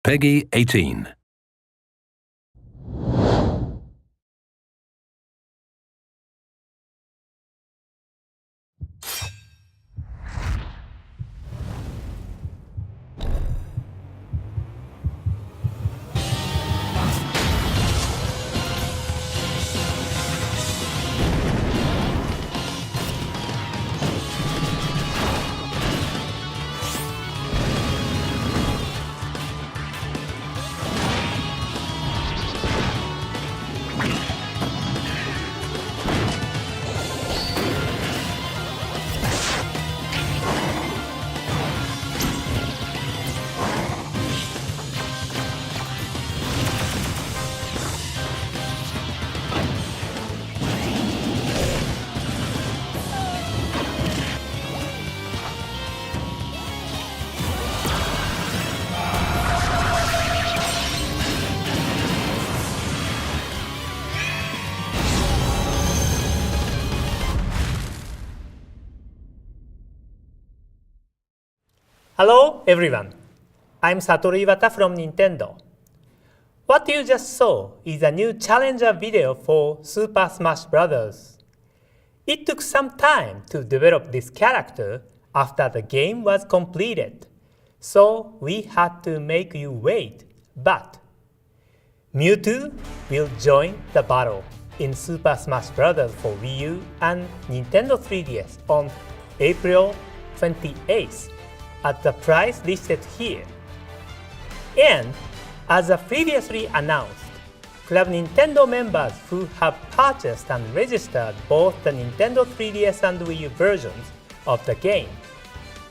Peggy 18. Hello everyone, I'm Satoru Iwata from Nintendo. What you just saw is a new challenger video for Super Smash Bros. It took some time to develop this character after the game was completed, so we had to make you wait, but Mewtwo will join the battle in Super Smash Bros. For Wii U and Nintendo 3DS on April 28th. At the price listed here. And as previously announced, Club Nintendo members who have purchased and registered both the Nintendo 3DS and Wii U versions of the game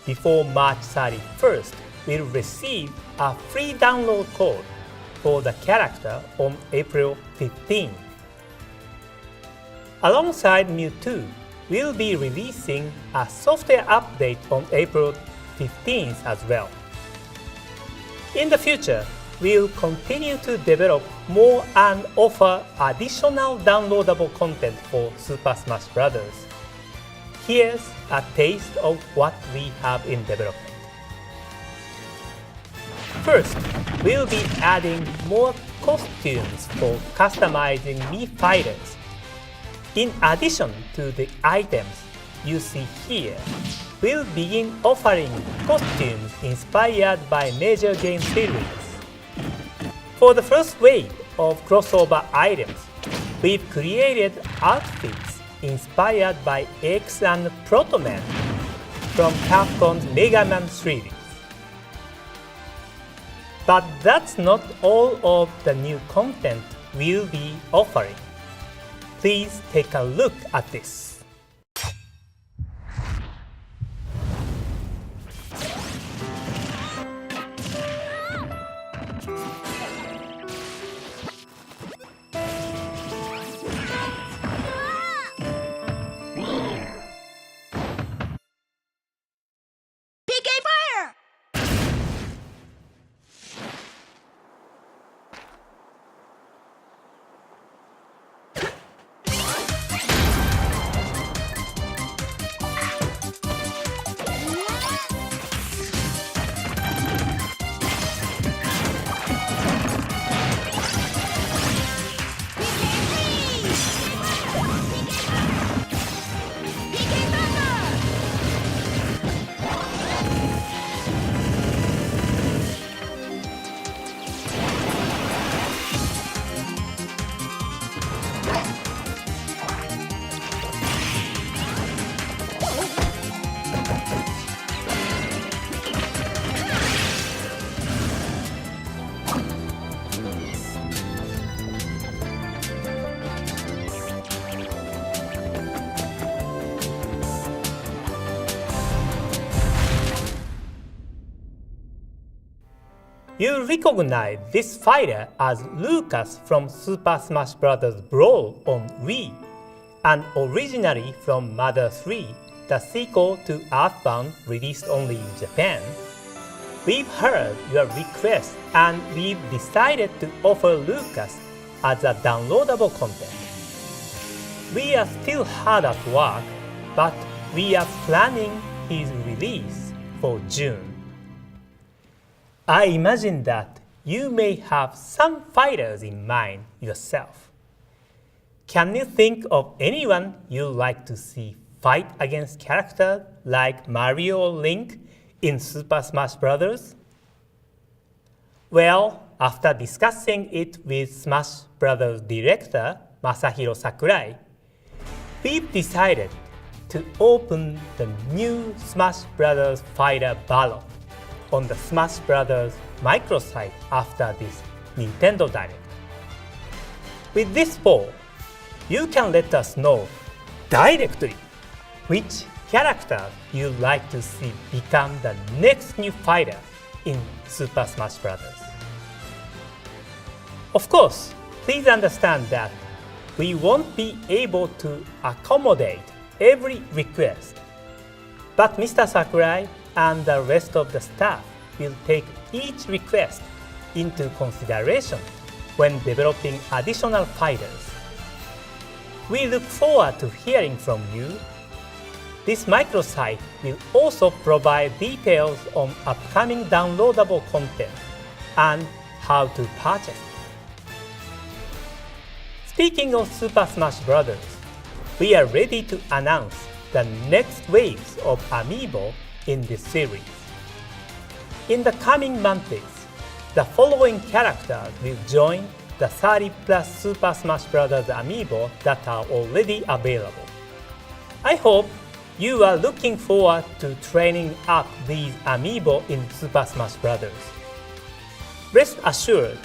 before March 31st will receive a free download code for the character on April 15th. Alongside Mewtwo, we'll be releasing a software update on April 15th as well. In the future, we'll continue to develop more and offer additional downloadable content for Super Smash Bros. Here's a taste of what we have in development. First, we'll be adding more costumes for customizing Mii fighters. In addition to the items you see here, we'll begin offering costumes inspired by major game series. For the first wave of crossover items, we've created outfits inspired by X and Proto Man from Capcom's Mega Man series. But that's not all of the new content we'll be offering. Please take a look at this. You recognize this fighter as Lucas from Super Smash Bros. Brawl on Wii, and originally from Mother 3, the sequel to Earthbound released only in Japan. We've heard your request and we've decided to offer Lucas as a downloadable content. We are still hard at work, but we are planning his release for June. I imagine that you may have some fighters in mind yourself. Can you think of anyone you'd like to see fight against characters like Mario or Link in Super Smash Bros.? Well, after discussing it with Smash Bros. Director Masahiro Sakurai, we've decided to open the new Smash Bros. Fighter Battle on the Smash Bros. Microsite after this Nintendo Direct. With this poll, you can let us know directly which character you'd like to see become the next new fighter in Super Smash Bros. Of course, please understand that we won't be able to accommodate every request, but Mr. Sakurai and the rest of the staff will take each request into consideration when developing additional fighters. We look forward to hearing from you. This microsite will also provide details on upcoming downloadable content and how to purchase it. Speaking of Super Smash Bros., we are ready to announce the next waves of Amiibo in this series. In the coming months, the following characters will join the 30+ Super Smash Bros. Amiibo that are already available. I hope you are looking forward to training up these Amiibo in Super Smash Bros. Rest assured,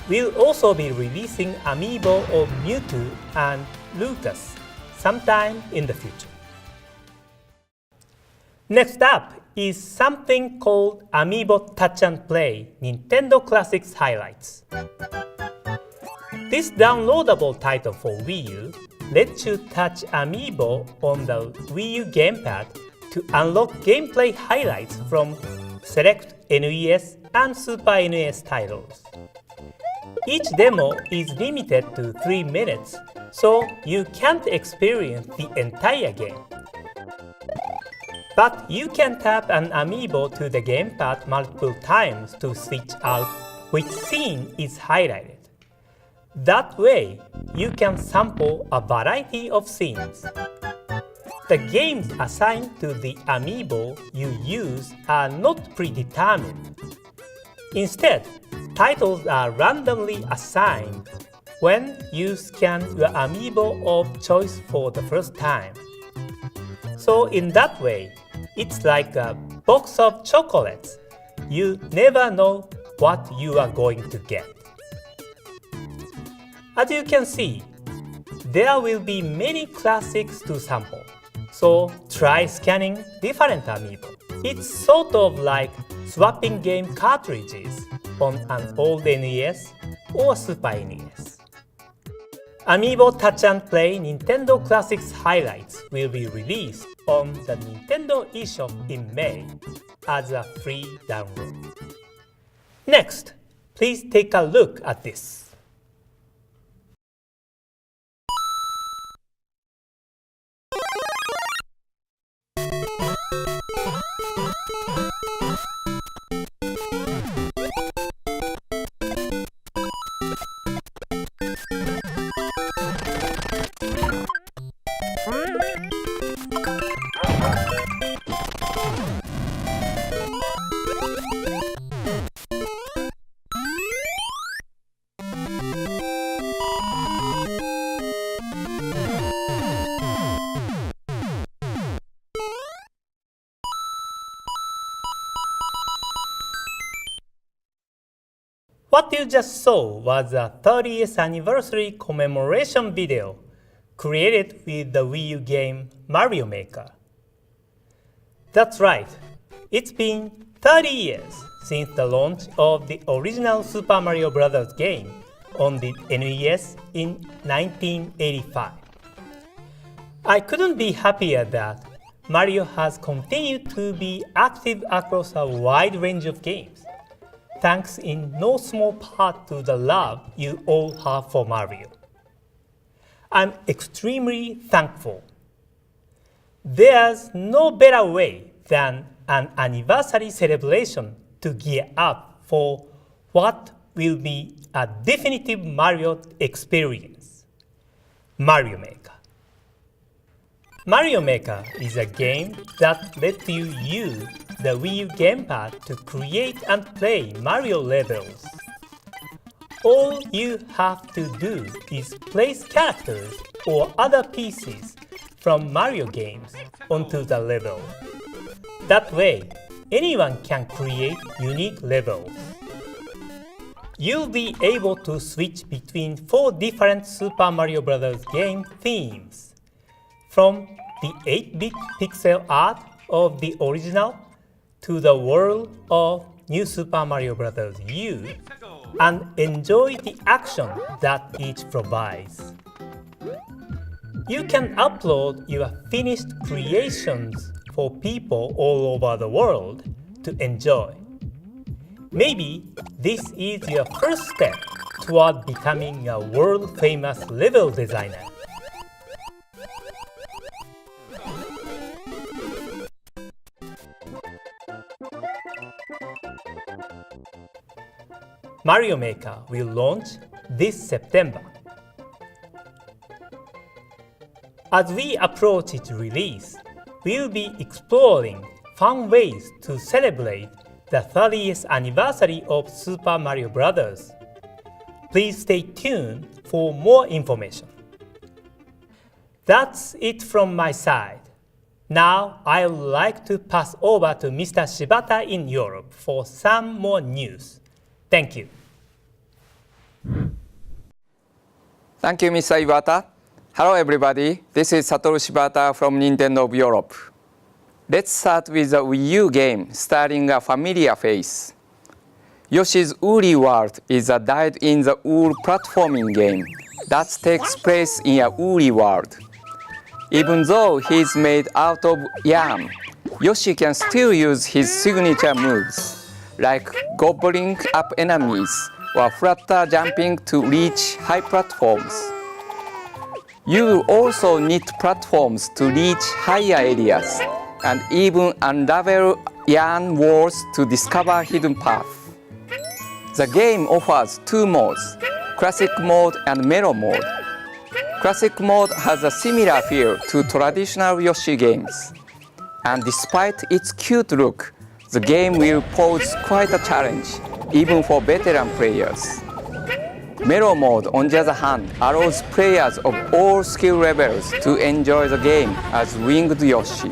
we'll also be releasing Amiibo of Mewtwo and Lucas sometime in the future. Next up is something called Amiibo Touch and Play Nintendo Classics Highlights. This downloadable title for Wii U lets you touch Amiibo on the Wii U gamepad to unlock gameplay highlights from select NES and Super NES titles. Each demo is limited to 3 minutes, so you can't experience the entire game. But you can tap an Amiibo to the gamepad multiple times to switch out which scene is highlighted. That way, you can sample a variety of scenes. The games assigned to the Amiibo you use are not predetermined. Instead, titles are randomly assigned when you scan your Amiibo of choice for the first time. So in that way, it's like a box of chocolates. You never know what you are going to get. As you can see, there will be many classics to sample. So try scanning different Amiibo. It's sort of like swapping game cartridges on an old NES or Super NES. Amiibo Touch and Play Nintendo Classics Highlights will be released on the Nintendo eShop in May as a free download. Next, please take a look at this. What you just saw was a 30th anniversary commemoration video created with the Wii U game Mario Maker. That's right, it's been 30 years since the launch of the original Super Mario Bros. Game on the NES in 1985. I couldn't be happier that Mario has continued to be active across a wide range of games, thanks in no small part to the love you all have for Mario. I'm extremely thankful. There's no better way than an anniversary celebration to gear up for what will be a definitive Mario experience. Mario Maker. Mario Maker is a game that lets you use the Wii U gamepad to create and play Mario levels. All you have to do is place characters or other pieces from Mario games onto the level. That way, anyone can create unique levels. You'll be able to switch between 4 different Super Mario Bros. Game themes, from the 8-bit pixel art of the original to the world of New Super Mario Bros. U, and enjoy the action that each provides. You can upload your finished creations for people all over the world to enjoy. Maybe this is your first step toward becoming a world-famous level designer. Mario Maker will launch this September. As we approach its release, we'll be exploring fun ways to celebrate the 30th anniversary of Super Mario Bros. Please stay tuned for more information. That's it from my side. Now I'd like to pass over to Mr. Shibata in Europe for some more news. Thank you. Thank you, Mr. Iwata. Hello, everybody. This is Satoru Shibata from Nintendo of Europe. Let's start with the Wii U game, starting a familiar face. Yoshi's Woolly World is a dyed-in-the-wool platforming game that takes place in a woolly world. Even though he's made out of yarn, Yoshi can still use his signature moves, like gobbling up enemies or flutter jumping to reach high platforms. You will also need platforms to reach higher areas, and even unravel yarn walls to discover hidden paths. The game offers 2 modes, Classic Mode and Melo Mode. Classic Mode has a similar feel to traditional Yoshi games, and despite its cute look, the game will pose quite a challenge, even for veteran players. Melo Mode, on the other hand, allows players of all skill levels to enjoy the game as Winged Yoshi.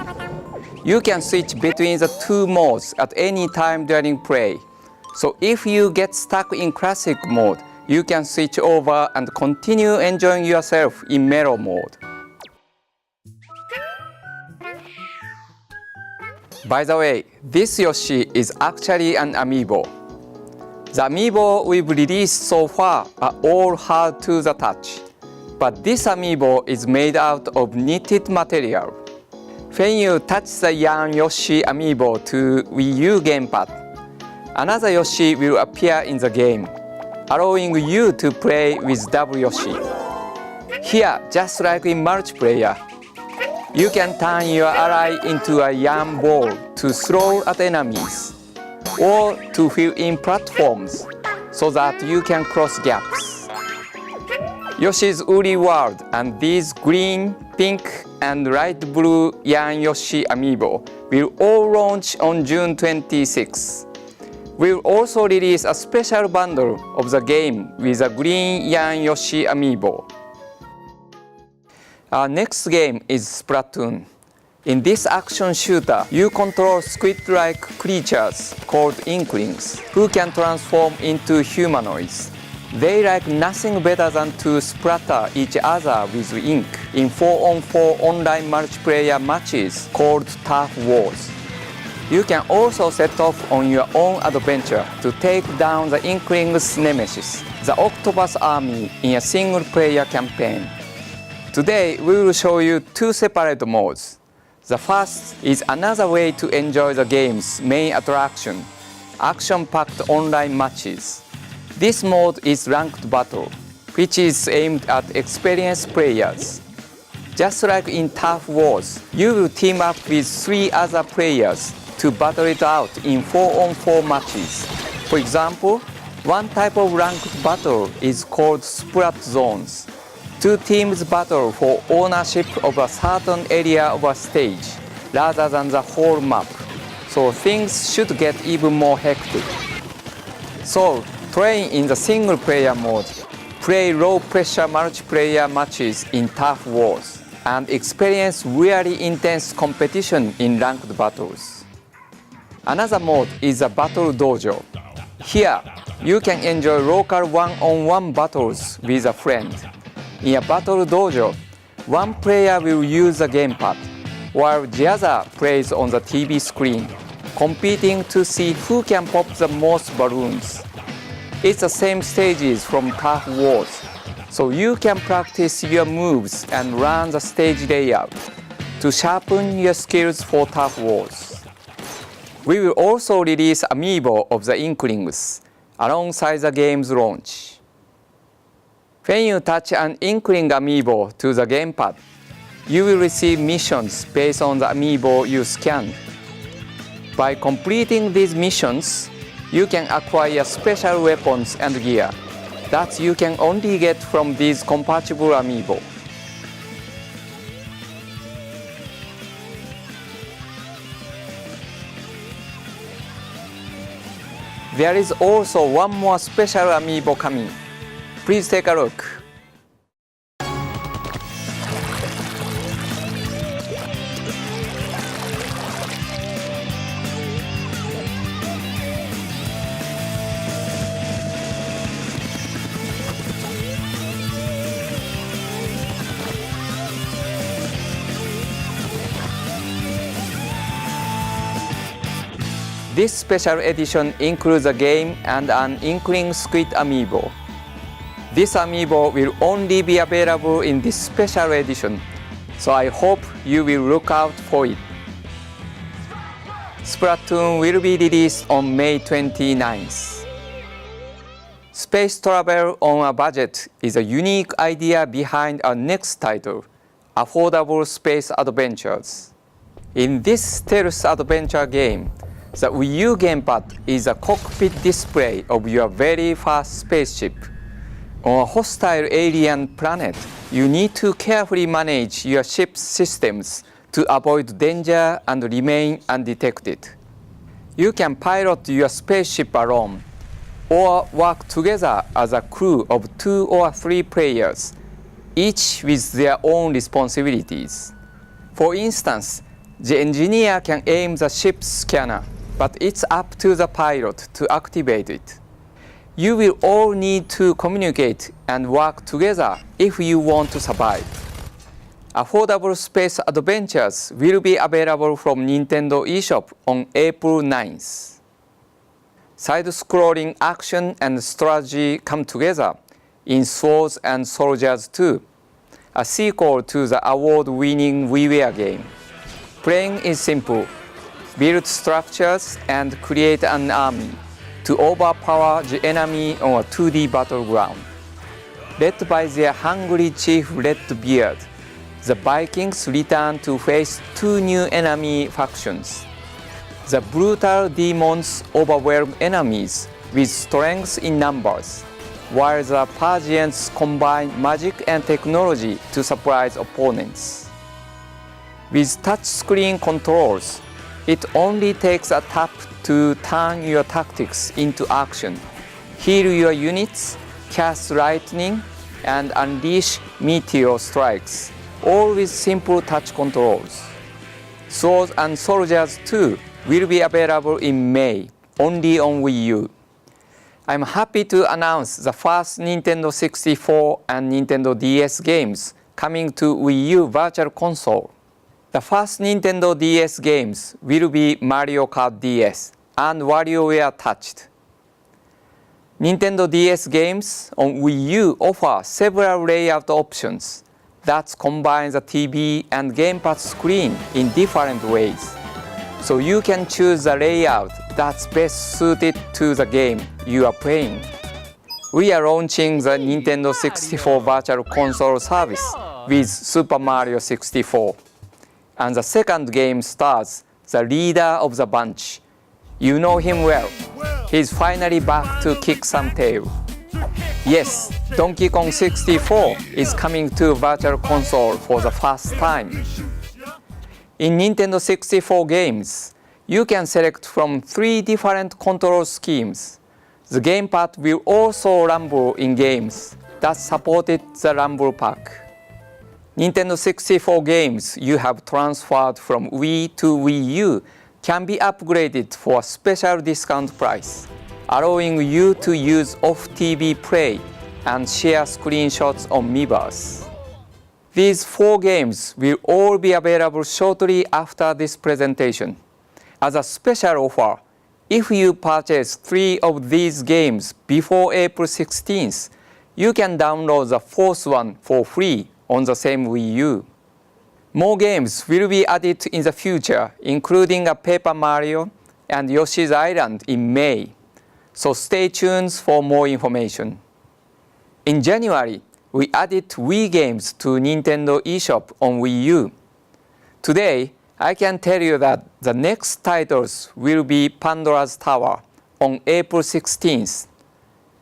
You can switch between the 2 modes at any time during play, so if you get stuck in Classic Mode, you can switch over and continue enjoying yourself in Melo Mode. By the way, this Yoshi is actually an Amiibo. The Amiibo we've released so far are all hard to the touch, but this Amiibo is made out of knitted material. When you touch the yarn Yoshi Amiibo to Wii U gamepad, another Yoshi will appear in the game, allowing you to play with double Yoshi. Here, just like in multiplayer, you can turn your ally into a yarn ball to throw at enemies, or to fill in platforms so that you can cross gaps. Yoshi's Woolly World and these green, pink, and light blue Yarn Yoshi Amiibo will all launch on June 26. We'll also release a special bundle of the game with a green Yarn Yoshi Amiibo. Our next game is Splatoon. In this action shooter, you control squid-like creatures called Inklings, who can transform into humanoids. They like nothing better than to splatter each other with ink in 4-on-4 online multiplayer matches called Turf Wars. You can also set off on your own adventure to take down the Inklings' nemesis, the Octopus Army, in a single-player campaign. Today, we will show you 2 separate modes. The first is another way to enjoy the game's main attraction, action-packed online matches. This mode is Ranked Battle, which is aimed at experienced players. Just like in Turf Wars, you will team up with 3 other players to battle it out in 4-on-4 matches. For example, One type of ranked battle is called Splat Zones. Two teams battle for ownership of a certain area of a stage rather than the whole map, so things should get even more hectic. So, train in the single-player mode, play low-pressure multiplayer matches in tough wars, and experience really intense competition in ranked battles. Another mode is a Battle Dojo. Here, you can enjoy local one-on-one battles with a friend. In a Battle Dojo, one player will use the gamepad, while the other plays on the TV screen, competing to see who can pop the most balloons. It's the same stages from tough wars, so you can practice your moves and learn the stage layout to sharpen your skills for tough wars. We will also release Amiibo of the Inklings alongside the game's launch. When you touch an Inkling Amiibo to the gamepad, you will receive missions based on the Amiibo you scanned. By completing these missions, you can acquire special weapons and gear that you can only get from these compatible Amiibo. There is also one more special Amiibo coming. Please take a look. This special edition includes a game and an Inkling Squid Amiibo. This Amiibo will only be available in this special edition, so I hope you will look out for it. Splatoon will be released on May 29th. Space travel on a budget is a unique idea behind our next title, Affordable Space Adventures. In this stealth adventure game, the Wii U gamepad is a cockpit display of your very first spaceship. On a hostile alien planet, you need to carefully manage your ship's systems to avoid danger and remain undetected. You can pilot your spaceship alone, or work together as a crew of 2 or 3 players, each with their own responsibilities. For instance, the engineer can aim the ship's scanner, but it's up to the pilot to activate it. You will all need to communicate and work together if you want to survive. Affordable Space Adventures will be available from Nintendo eShop on April 9th. Side-scrolling action and strategy come together in Swords and Soldiers 2, a sequel to the award-winning WiiWare game. Playing is simple. Build structures and create an army to overpower the enemy on a 2D battleground. Led by their hungry chief Redbeard, the Vikings return to face 2 new enemy factions. The brutal demons overwhelm enemies with strength in numbers, while the Persians combine magic and technology to surprise opponents. With touchscreen controls, it only takes a tap to turn your tactics into action, heal your units, cast lightning, and unleash meteor strikes, all with simple touch controls. Swords and Soldiers 2 will be available in May, only on Wii U. I'm happy to announce the first Nintendo 64 and Nintendo DS games coming to Wii U Virtual Console. The first Nintendo DS games will be Mario Kart DS and WarioWare Touched. Nintendo DS games on Wii U offer several layout options that combine the TV and gamepad screen in different ways, so you can choose the layout that's best suited to the game you are playing. We are launching the Nintendo 64 Virtual Console service with Super Mario 64. And the second game stars the leader of the bunch. You know him well, he's finally back to kick some tail. Yes, Donkey Kong 64 is coming to Virtual Console for the first time. In Nintendo 64 games, you can select from 3 different control schemes. The gamepad will also rumble in games that supported the rumble pack. Nintendo 64 games you have transferred from Wii to Wii U can be upgraded for a special discount price, allowing you to use off-TV play and share screenshots on Miiverse. These 4 games will all be available shortly after this presentation. As a special offer, if you purchase 3 of these games before April 16th, you can download the 4th one for free on the same Wii U. More games will be added in the future, including a Paper Mario and Yoshi's Island in May, so stay tuned for more information. In January, we added Wii games to Nintendo eShop on Wii U. Today, I can tell you that the next titles will be Pandora's Tower on April 16th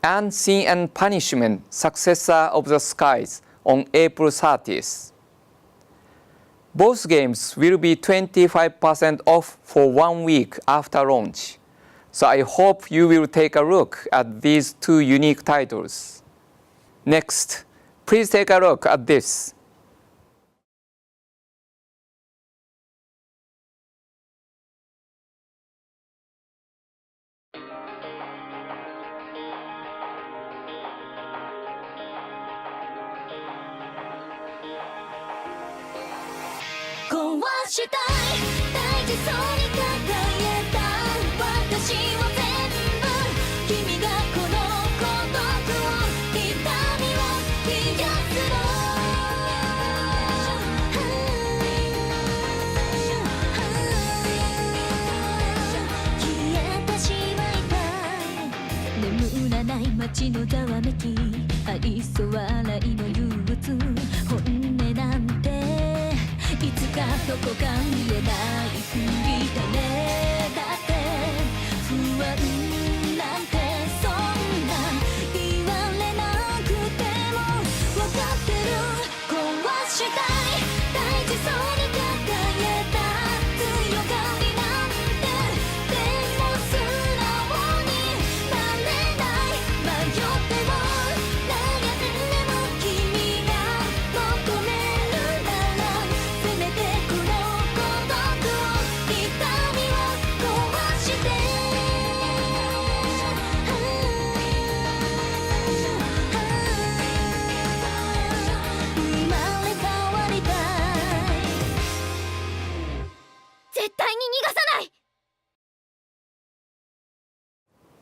and Sin and Punishment, Successor of the Skies on April 30th. Both games will be 25% off for 1 week after launch, so I hope you will take a look at these 2 unique titles. Next, please take a look at this.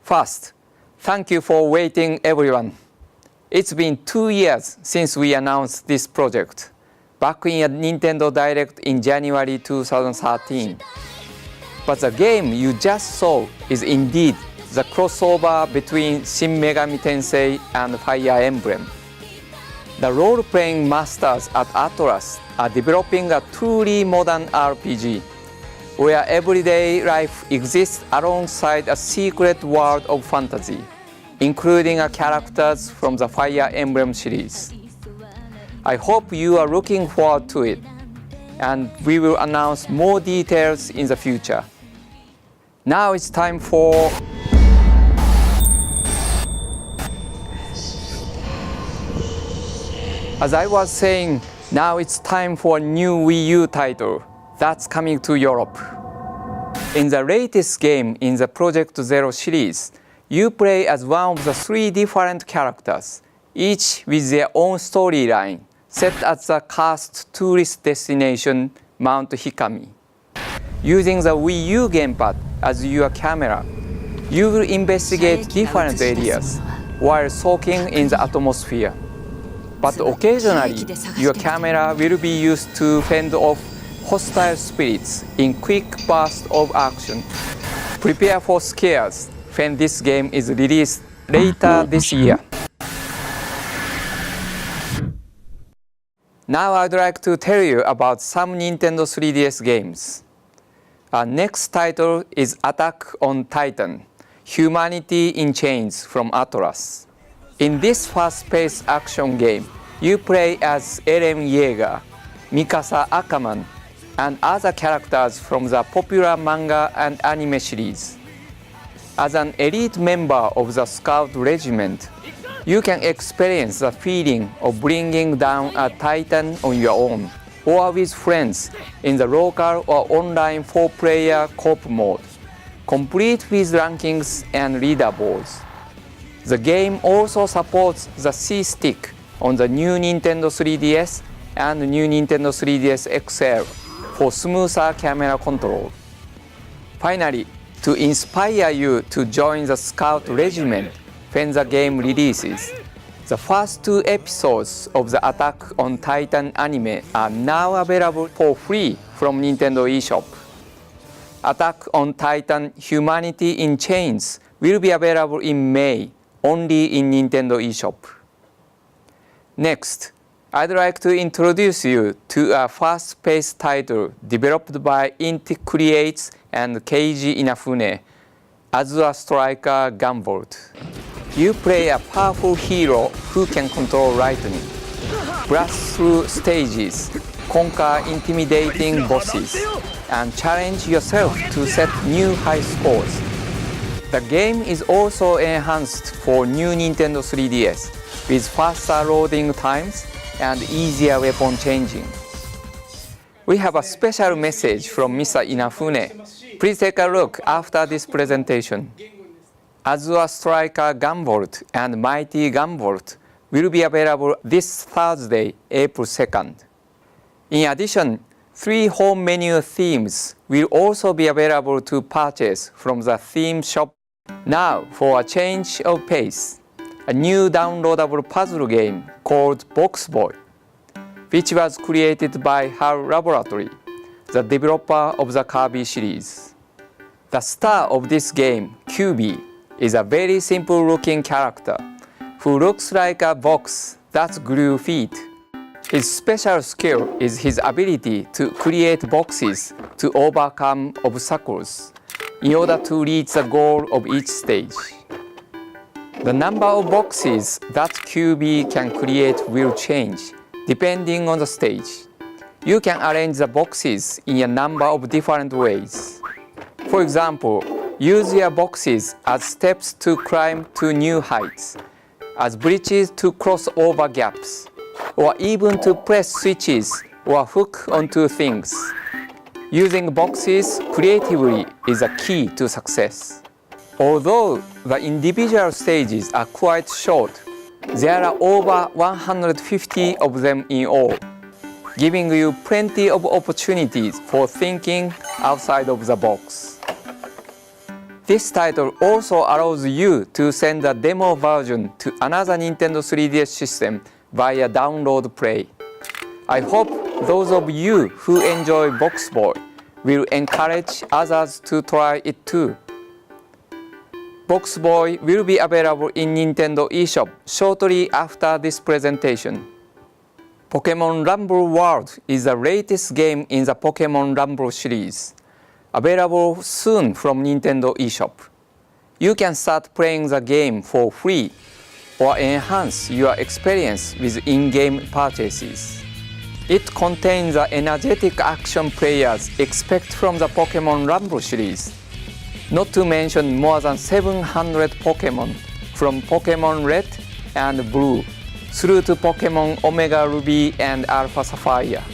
First, thank you for waiting, everyone. It's been 2 years since we announced this project, back in a Nintendo Direct in January 2013. But the game you just saw is indeed the crossover between Shin Megami Tensei and Fire Emblem. The role-playing masters at Atlus are developing a truly modern RPG, where everyday life exists alongside a secret world of fantasy, including characters from the Fire Emblem series. I hope you are looking forward to it, and we will announce more details in the future. Now it's time for As I was saying, now it's time for a new Wii U title that's coming to Europe. In the latest game in the Project Zero series, you play as one of the 3 different characters, each with their own storyline, set at the cursed tourist destination, Mount Hikami. Using the Wii U gamepad as your camera, you will investigate different areas while soaking in the atmosphere. But occasionally, your camera will be used to fend off hostile spirits in quick bursts of action. Prepare for scares when this game is released later this year. Now I'd like to tell you about some Nintendo 3DS games. Our next title is Attack on Titan, Humanity in Chains from Atlas. In this fast-paced action game, you play as Eren Yeager, Mikasa Ackerman, and other characters from the popular manga and anime series. As an elite member of the Scout Regiment, you can experience the feeling of bringing down a Titan on your own or with friends in the local or online 4-player co-op mode, complete with rankings and leaderboards. The game also supports the C-Stick on the new Nintendo 3DS and new Nintendo 3DS XL for smoother camera control. Finally, to inspire you to join the Scout Regiment when the game releases, the first 2 episodes of the Attack on Titan anime are now available for free from Nintendo eShop. Attack on Titan Humanity in Chains will be available in May only in Nintendo eShop. Next, I'd like to introduce you to a fast-paced title developed by Inti Creates and Keiji Inafune, Azure Striker Gunvolt. You play a powerful hero who can control lightning, blast through stages, conquer intimidating bosses, and challenge yourself to set new high scores. The game is also enhanced for new Nintendo 3DS with faster loading times and easier weapon changing. We have a special message from Mr. Inafune. Please take a look after this presentation. Azure Striker Gunvolt and Mighty Gunvolt will be available this Thursday, April 2nd. In addition, 3 home menu themes will also be available to purchase from the theme shop. Now, for a change of pace, a new downloadable puzzle game called BoxBoy, which was created by HAL Laboratory, the developer of the Kirby series. The star of this game, QB, is a very simple-looking character who looks like a box that's glue feet. His special skill is his ability to create boxes to overcome obstacles in order to reach the goal of each stage. The number of boxes that QB can create will change depending on the stage. You can arrange the boxes in a number of different ways. For example, use your boxes as steps to climb to new heights, as bridges to cross over gaps, or even to press switches or hook onto things. Using boxes creatively is a key to success. Although the individual stages are quite short, there are over 150 of them in all, giving you plenty of opportunities for thinking outside of the box. This title also allows you to send a demo version to another Nintendo 3DS system via Download Play. I hope those of you who enjoy BoxBoy will encourage others to try it too. BoxBoy will be available in Nintendo eShop shortly after this presentation. Pokémon Rumble World is the latest game in the Pokémon Rumble series, available soon from Nintendo eShop. You can start playing the game for free or enhance your experience with in-game purchases. It contains the energetic action players expect from the Pokémon Rumble series, not to mention more than 700 Pokémon from Pokémon Red and Blue through to Pokémon Omega Ruby and Alpha Sapphire.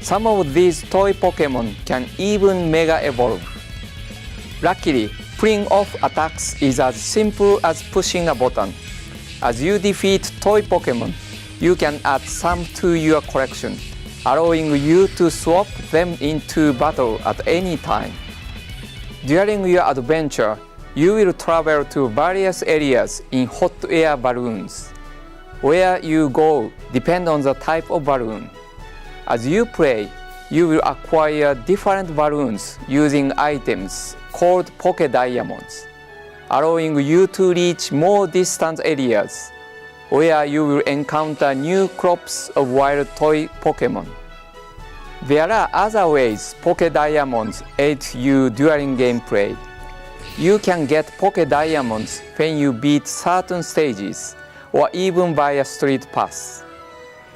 Some of these toy Pokémon can even Mega Evolve. Luckily, pulling off attacks is as simple as pushing a button. As you defeat toy Pokémon, you can add some to your collection, allowing you to swap them into battle at any time. During your adventure, you will travel to various areas in hot air balloons. Where you go depends on the type of balloon. As you play, you will acquire different balloons using items called Poké Diamonds, allowing you to reach more distant areas, where you will encounter new crops of wild toy Pokémon. There are other ways Poké Diamonds aid you during gameplay. you can get Poké Diamonds when you beat certain stages, or even buy a StreetPass.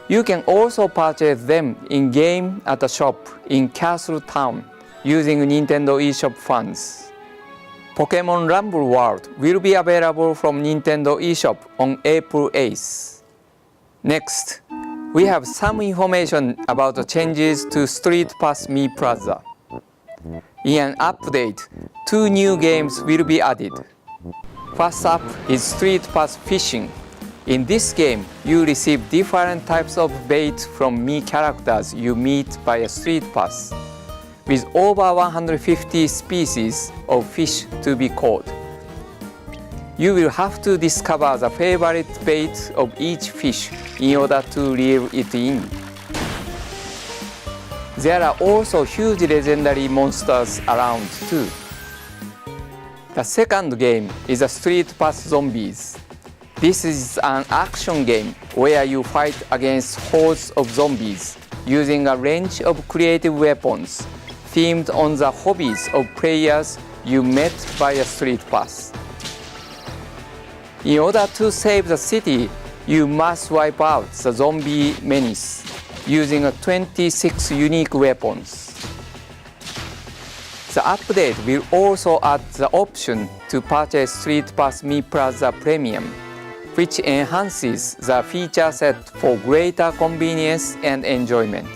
You can also purchase them in-game at a shop in Castle Town using Nintendo eShop funds. Pokémon Rumble World will be available from Nintendo eShop on April 8th. Next, we have some information about the changes to StreetPass Mii Plaza. In an update, 2 new games will be added. First up is StreetPass Fishing. In this game, you receive different types of bait from Mii characters you meet via StreetPass, with over 150 species of fish to be caught. You will have to discover the favorite bait of each fish in order to reel it in. There are also huge legendary monsters around too. The second game is a StreetPass Zombies. This is an action game where you fight against hordes of zombies using a range of creative weapons themed on the hobbies of players you met via StreetPass. In order to save the city, you must wipe out the zombie menace using 26 unique weapons. The update will also add the option to purchase StreetPass Mii Plaza Premium, which enhances the feature set for greater convenience and enjoyment.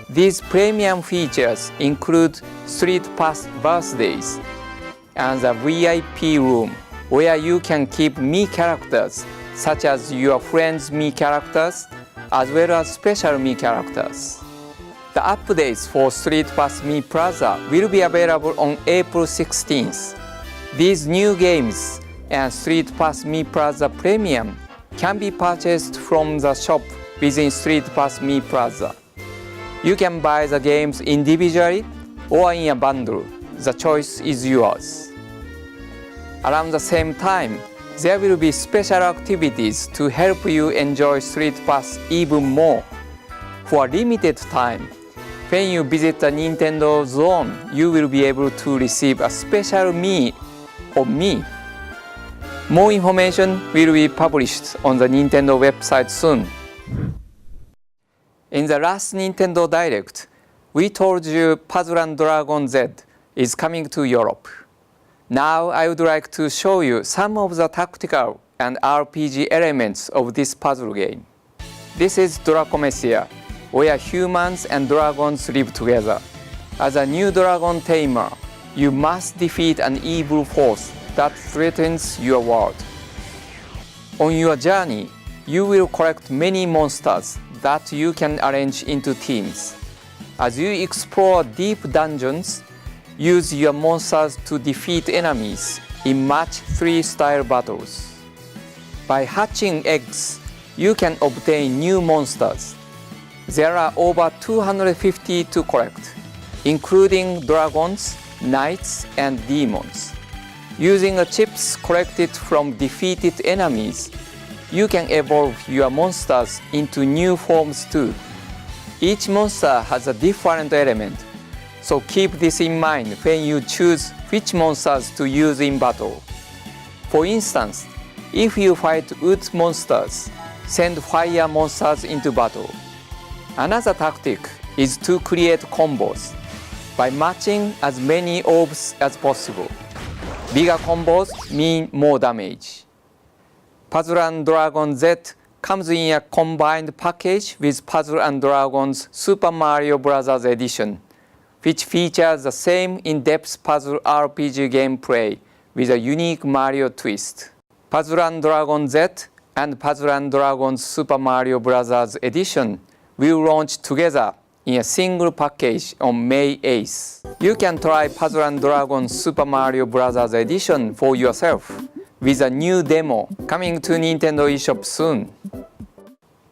These premium features include StreetPass Birthdays and the VIP room, where you can keep Mii characters such as your friends' Mii characters, as well as special Mii characters. The updates for StreetPass Mii Plaza will be available on April 16th. These new games and StreetPass Mii Plaza Premium can be purchased from the shop within StreetPass Mii Plaza. You can buy the games individually or in a bundle. The choice is yours. Around the same time, there will be special activities to help you enjoy StreetPass even more. For a limited time, when you visit the Nintendo Zone, you will be able to receive a special Mii of Mii. More information will be published on the Nintendo website soon. In the last Nintendo Direct, we told you Puzzle & Dragon Z is coming to Europe. Now I would like to show you some of the tactical and RPG elements of this puzzle game. This is Dracomesia, where humans and dragons live together. As a new dragon tamer, you must defeat an evil force that threatens your world. On your journey, you will collect many monsters that you can arrange into teams. As you explore deep dungeons, use your monsters to defeat enemies in Match 3 style battles. By hatching eggs, you can obtain new monsters. There are over 250 to collect, including dragons, knights, and demons. Using the chips collected from defeated enemies, you can evolve your monsters into new forms too. Each monster has a different element, so keep this in mind when you choose which monsters to use in battle. For instance, if you fight wood monsters, send fire monsters into battle. Another tactic is to create combos by matching as many orbs as possible. Bigger combos mean more damage. Puzzle & Dragon Z comes in a combined package with Puzzle & Dragon's Super Mario Bros. Edition, which features the same in-depth puzzle RPG gameplay with a unique Mario twist. Puzzle & Dragon Z and Puzzle & Dragon's Super Mario Bros. Edition will launch together in a single package on May 8th. You can try Puzzle & Dragon's Super Mario Bros. Edition for yourself with a new demo coming to Nintendo eShop soon.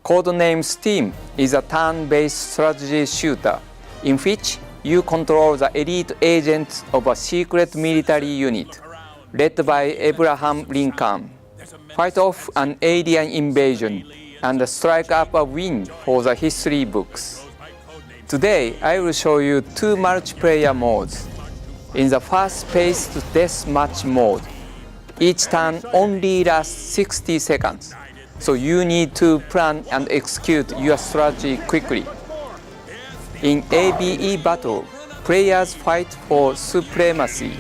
Codename Steam is a turn-based strategy shooter in which you control the elite agents of a secret military unit led by Abraham Lincoln, fight off an alien invasion, and strike up a win for the history books. Today, I will show you two multiplayer modes. In the fast-paced deathmatch mode, each turn only lasts 60 seconds, so you need to plan and execute your strategy quickly. In ABE battle, players fight for supremacy,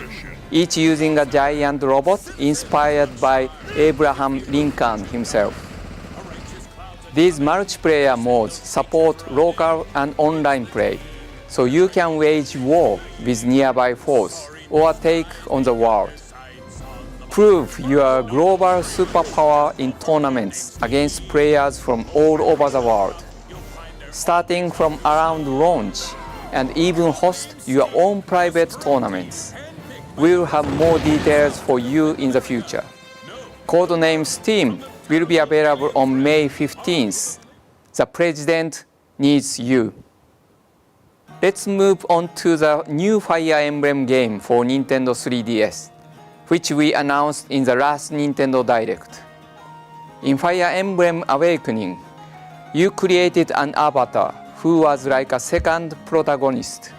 each using a giant robot inspired by Abraham Lincoln himself. These multiplayer modes support local and online play, so you can wage war with nearby foes or take on the world. Prove your global superpower in tournaments against players from all over the world. Starting from around launch, and even host your own private tournaments. We'll have more details for you in the future. Codename Steam will be available on May 15th. The President needs you. Let's move on to the new Fire Emblem game for Nintendo 3DS, which we announced in the last Nintendo Direct. In Fire Emblem Awakening, you created an avatar who was like a second protagonist,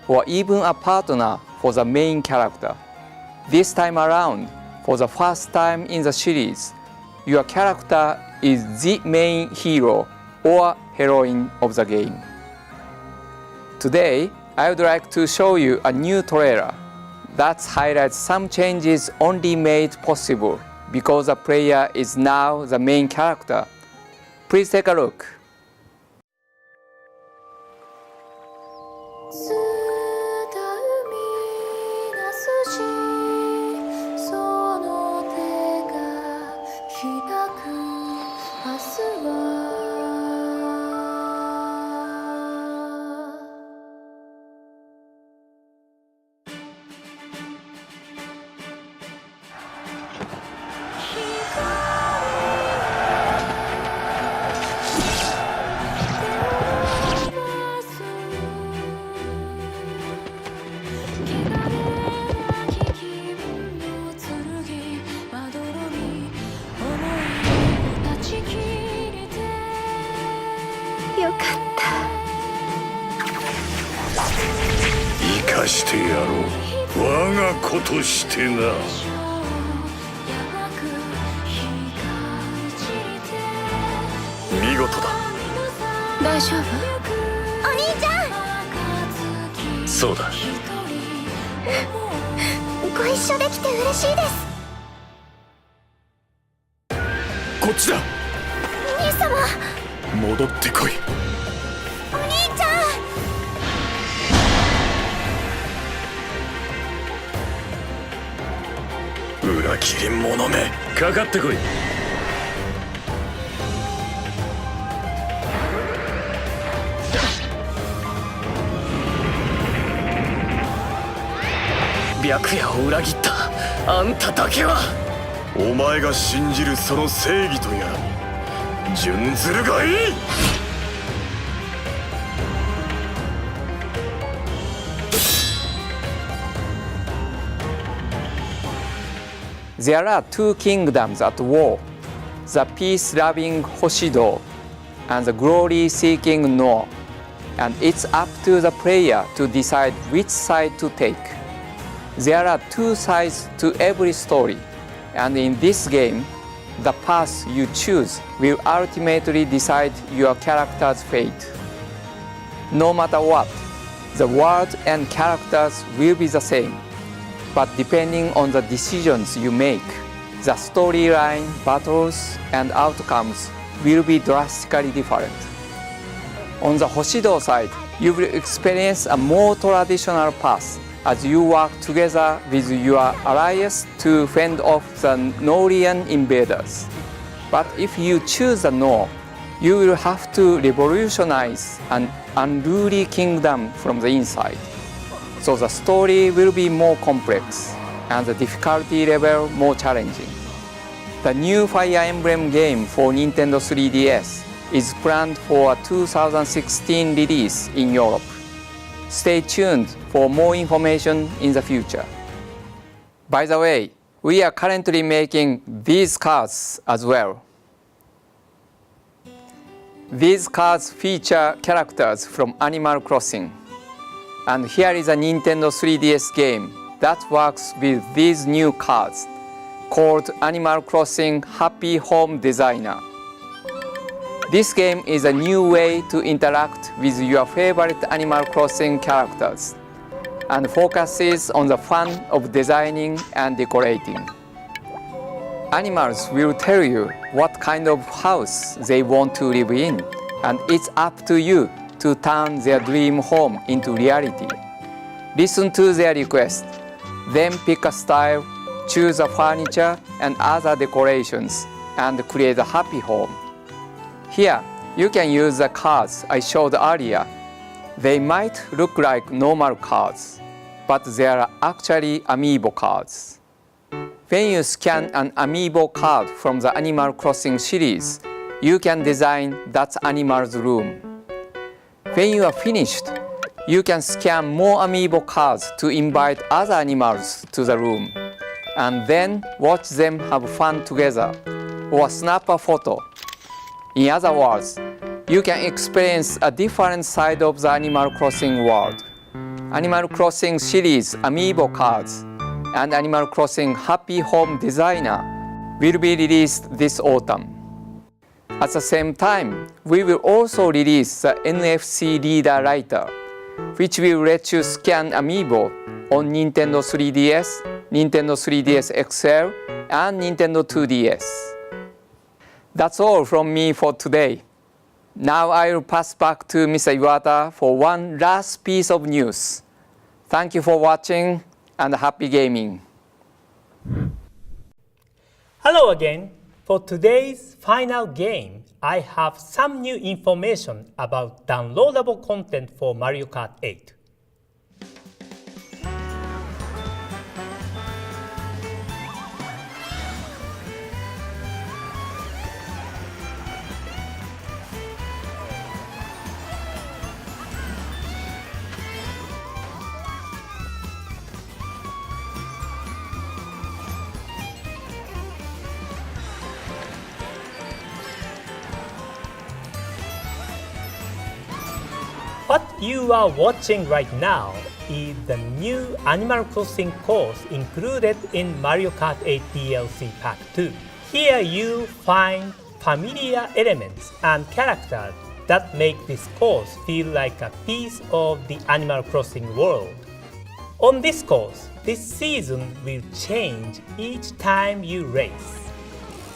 or even a partner for the main character. This time around, for the first time in the series, your character is the main hero or heroine of the game. Today, I would like to show you a new trailer that highlights some changes only made possible because the player is now the main character. Please take a look. 伝うみなすしその手が開く明日は よかった生かしてやろう我が子としてな見事だ大丈夫お兄ちゃんそうだご一緒できて嬉しいですこっちだ兄様戻ってこいお兄ちゃん裏切り者めかかってこい白夜を裏切ったあんただけはお前が信じるその正義とやらに準ずるがいい There are two kingdoms at war, the peace-loving Hoshido and the glory-seeking Noah, and it's up to the player to decide which side to take. There are two sides to every story, and in this game, the path you choose will ultimately decide your character's fate. No matter what, the world and characters will be the same, but depending on the decisions you make, the storyline, battles, and outcomes will be drastically different. On the Hoshido side, you will experience a more traditional path as you work together with your allies to fend off the Norian invaders. But if you choose the No, you will have to revolutionize an unruly kingdom from the inside. So the story will be more complex and the difficulty level more challenging. The new Fire Emblem game for Nintendo 3DS is planned for a 2016 release in Europe. Stay tuned for more information in the future. By the way, we are currently making these cards as well. These cards feature characters from Animal Crossing. And here is a Nintendo 3DS game that works with these new cards, called Animal Crossing Happy Home Designer. This game is a new way to interact with your favorite Animal Crossing characters and focuses on the fun of designing and decorating. Animals will tell you what kind of house they want to live in, and it's up to you to turn their dream home into reality. Listen to their request, then pick a style, choose a furniture and other decorations, and create a happy home. Here, you can use the cards I showed earlier. They might look like normal cards, but they are actually Amiibo cards. When you scan an Amiibo card from the Animal Crossing series, you can design that animal's room. When you are finished, you can scan more Amiibo cards to invite other animals to the room, and then watch them have fun together, or snap a photo. In other words, you can experience a different side of the Animal Crossing world. Animal Crossing series Amiibo cards and Animal Crossing Happy Home Designer will be released this autumn. At the same time, we will also release the NFC Reader Writer, which will let you scan Amiibo on Nintendo 3DS, Nintendo 3DS XL, and Nintendo 2DS. That's all from me for today. Now I'll pass back to Mr. Iwata for one last piece of news. Thank you for watching and happy gaming. Hello again. For today's final game, I have some new information about downloadable content for Mario Kart 8. What you are watching right now is the new Animal Crossing course included in Mario Kart 8 DLC Pack 2. Here you find familiar elements and characters that make this course feel like a piece of the Animal Crossing world. On this course, this season will change each time you race.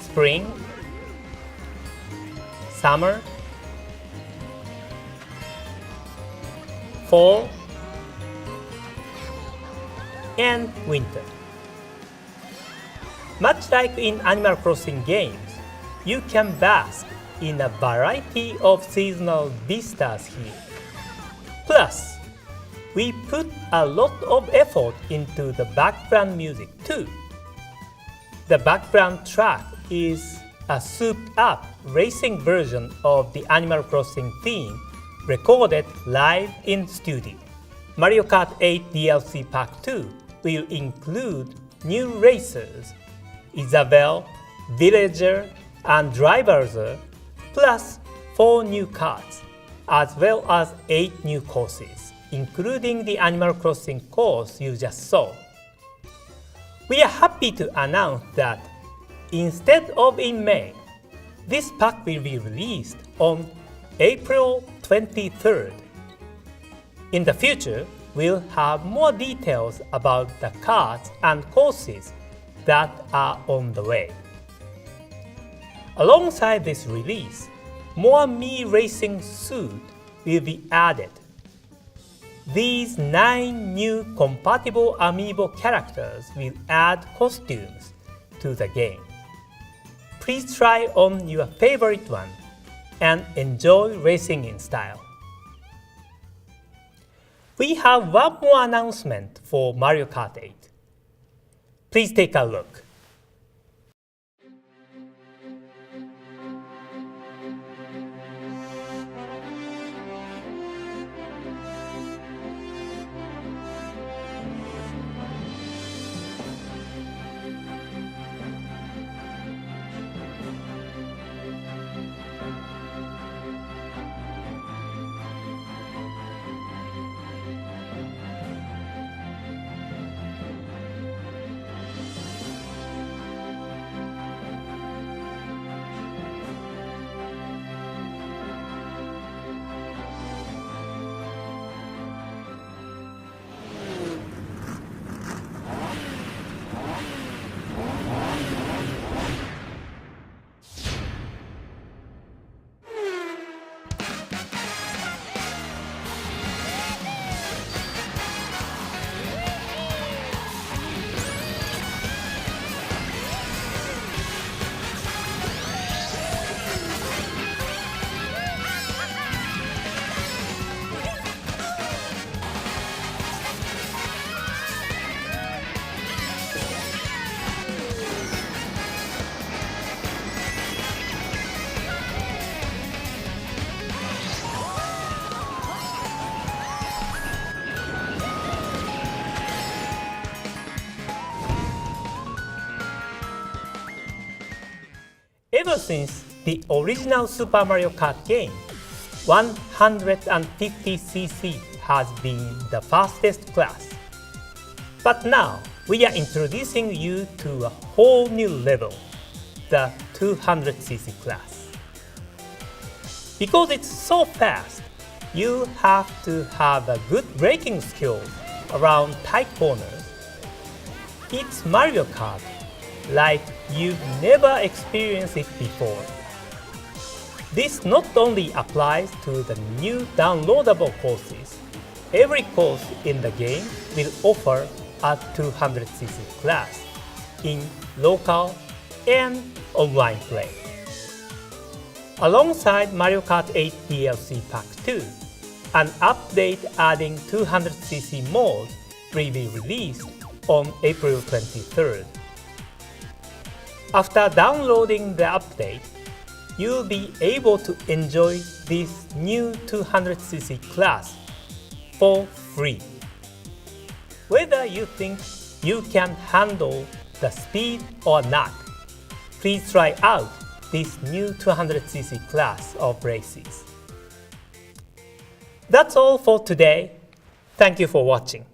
Spring, summer, fall, and winter. Much like in Animal Crossing games, you can bask in a variety of seasonal vistas here. Plus, we put a lot of effort into the background music too. The background track is a souped-up racing version of the Animal Crossing theme recorded live in studio. Mario Kart 8 DLC Pack 2 will include new racers, Isabelle, Villager, and Driverzer, plus 4 new carts, as well as 8 new courses, including the Animal Crossing course you just saw. We are happy to announce that instead of in May, this pack will be released on April 23rd. In the future, we'll have more details about the cards and courses that are on the way. Alongside this release, more Mii Racing suits will be added. These 9 new compatible Amiibo characters will add costumes to the game. Please try on your favorite one and enjoy racing in style. We have one more announcement for Mario Kart 8. Please take a look. Ever since the original Super Mario Kart game, 150cc has been the fastest class. But now, we are introducing you to a whole new level, the 200cc class. Because it's so fast, you have to have a good braking skill around tight corners. It's Mario Kart like you've never experienced it before. This not only applies to the new downloadable courses. Every course in the game will offer a 200cc class in local and online play. Alongside Mario Kart 8 DLC Pack 2, an update adding 200cc mode will be released on April 23rd. After downloading the update, you'll be able to enjoy this new 200cc class for free. Whether you think you can handle the speed or not, please try out this new 200cc class of races. That's all for today. Thank you for watching.